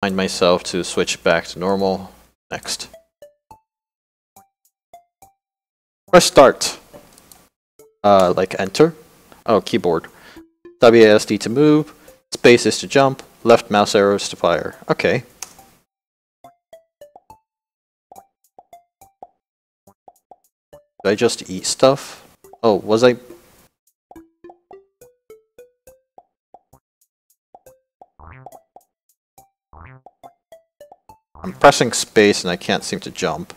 remind myself to switch back to normal. Next. Press start. Like enter. Oh, keyboard. WASD to move. Space is to jump. Left mouse arrows to fire. Okay. Did I just eat stuff? Oh, was I? I'm pressing space and I can't seem to jump.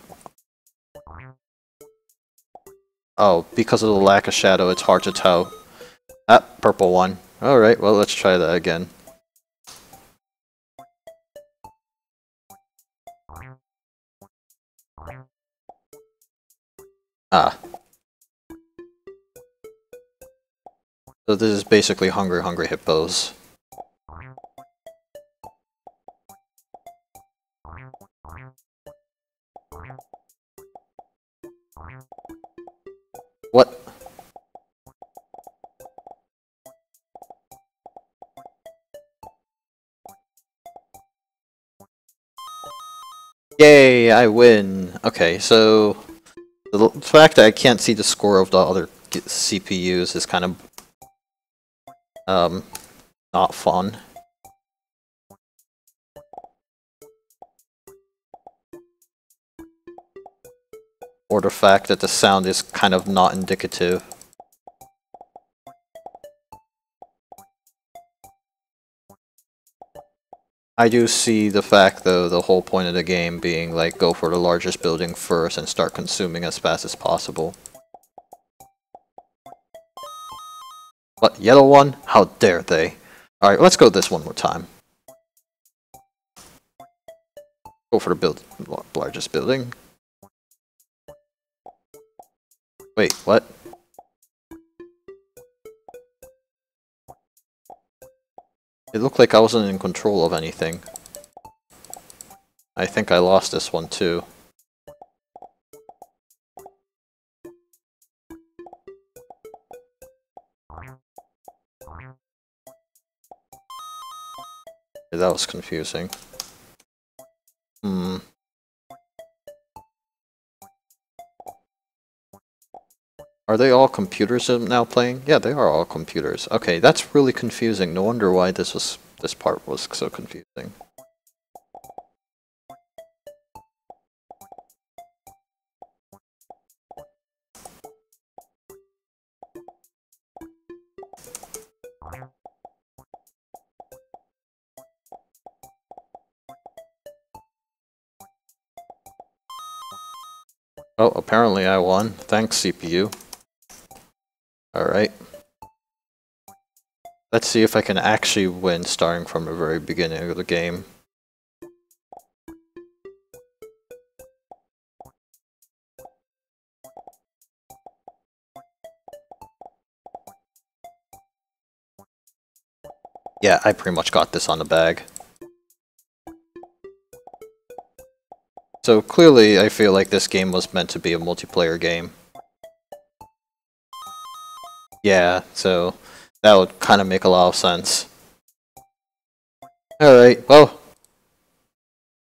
Oh, because of the lack of shadow, it's hard to tell. Ah, purple one. Alright, well, let's try that again. Ah. So this is basically Hungry Hungry Hippos. What? Yay, I win! Okay, so the fact that I can't see the score of the other CPUs is kind of not fun. Or the fact that the sound is kind of not indicative. I do see the fact, though, the whole point of the game being, like, go for the largest building first and start consuming as fast as possible. What, yellow one? How dare they? Alright, let's go this one more time. Go for the largest building. Wait, what? It looked like I wasn't in control of anything. I think I lost this one too. Yeah, that was confusing. Are they all computers now playing? Yeah, they are all computers. Okay, that's really confusing. No wonder why this part was so confusing. Oh, apparently I won. Thanks, CPU. Alright. Let's see if I can actually win starting from the very beginning of the game. Yeah, I pretty much got this on the bag. So clearly I feel like this game was meant to be a multiplayer game. Yeah, so that would kind of make a lot of sense. Alright, well,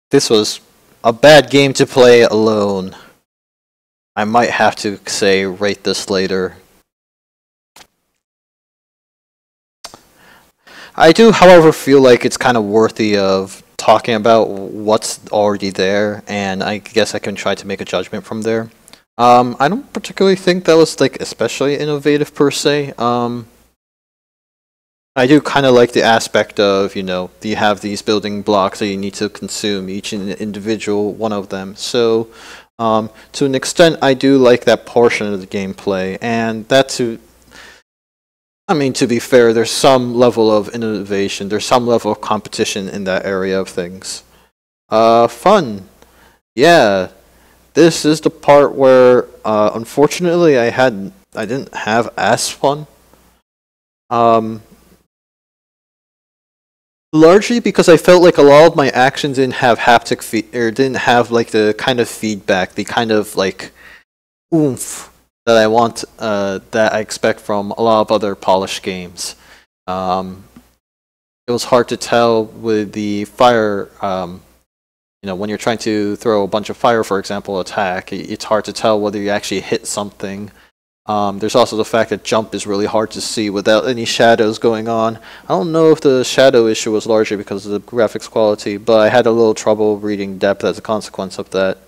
this was a bad game to play alone. I might have to say rate this later. I do, however, feel like it's kind of worthy of talking about what's already there, and I guess I can try to make a judgment from there. I don't particularly think that was, like, especially innovative per se. I do kind of like the aspect of, you know, you have these building blocks that you need to consume, each individual one of them. So, to an extent, I do like that portion of the gameplay, and that too. I mean, to be fair, there's some level of innovation, there's some level of competition in that area of things. Fun. Yeah. This is the part where, unfortunately, I didn't have as fun. Largely because I felt like a lot of my actions didn't have haptic didn't have like the kind of feedback, the kind of like oomph that I want, that I expect from a lot of other polished games. it was hard to tell with the fire. You know, when you're trying to throw a bunch of fire, for example, attack, it's hard to tell whether you actually hit something. There's also the fact that jump is really hard to see without any shadows going on. I don't know if the shadow issue was largely because of the graphics quality, but I had a little trouble reading depth as a consequence of that.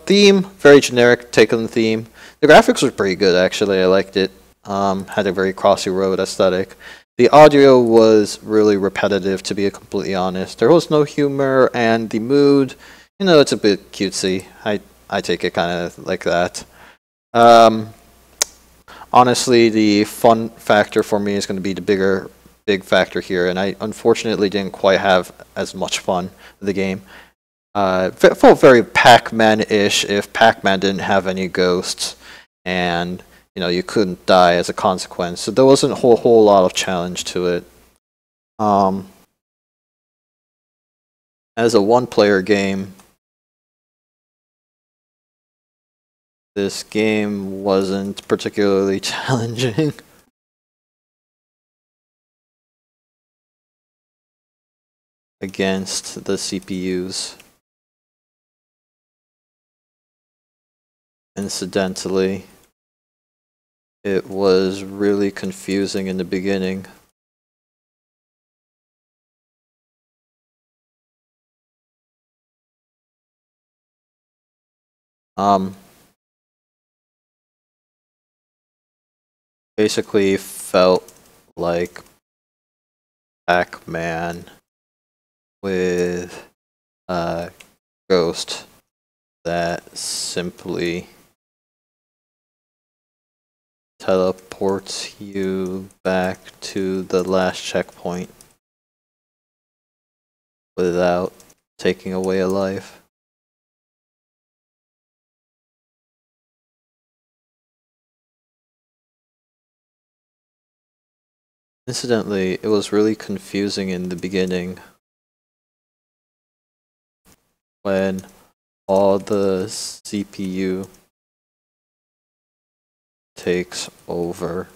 Theme, very generic take on the theme. The graphics was pretty good, actually. I liked it. Had a very Crossy Road aesthetic. The audio was really repetitive, to be completely honest. There was no humor, and the mood, you know, it's a bit cutesy. I take it kind of like that. Honestly, the fun factor for me is going to be the big factor here, and I unfortunately didn't quite have as much fun with the game. It felt very Pac-Man-ish if Pac-Man didn't have any ghosts, and you know you couldn't die as a consequence. So there wasn't a whole lot of challenge to it. As a one-player game, this game wasn't particularly challenging. Against the CPUs. Incidentally, it was really confusing in the beginning. Basically felt like Pac-Man with a ghost that simply teleports you back to the last checkpoint without taking away a life. Incidentally, it was really confusing in the beginning when all the CPU takes over.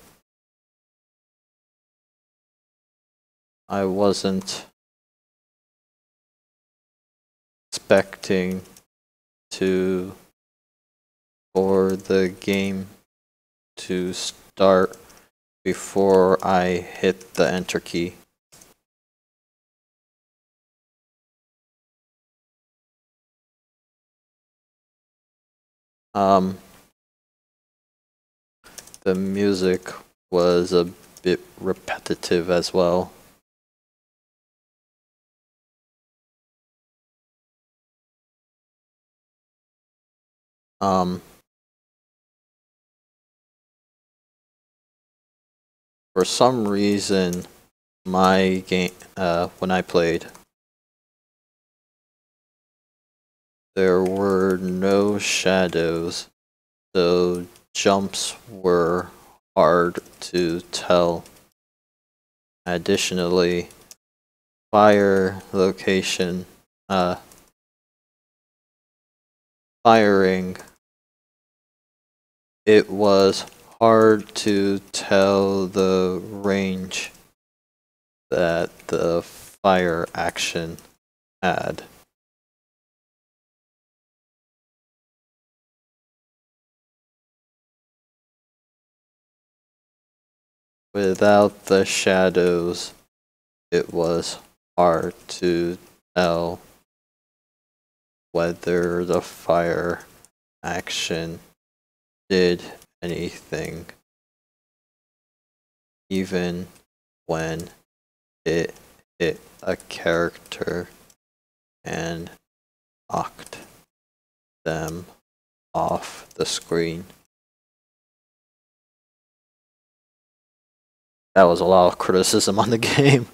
I wasn't expecting for the game to start before I hit the enter key. The music was a bit repetitive as well. For some reason, my game, when I played, there were no shadows, so jumps were hard to tell. Additionally, fire location, firing, it was hard to tell the range that the fire action had. Without the shadows, it was hard to tell whether the fire action did anything, even when it hit a character and knocked them off the screen. That was a lot of criticism on the game.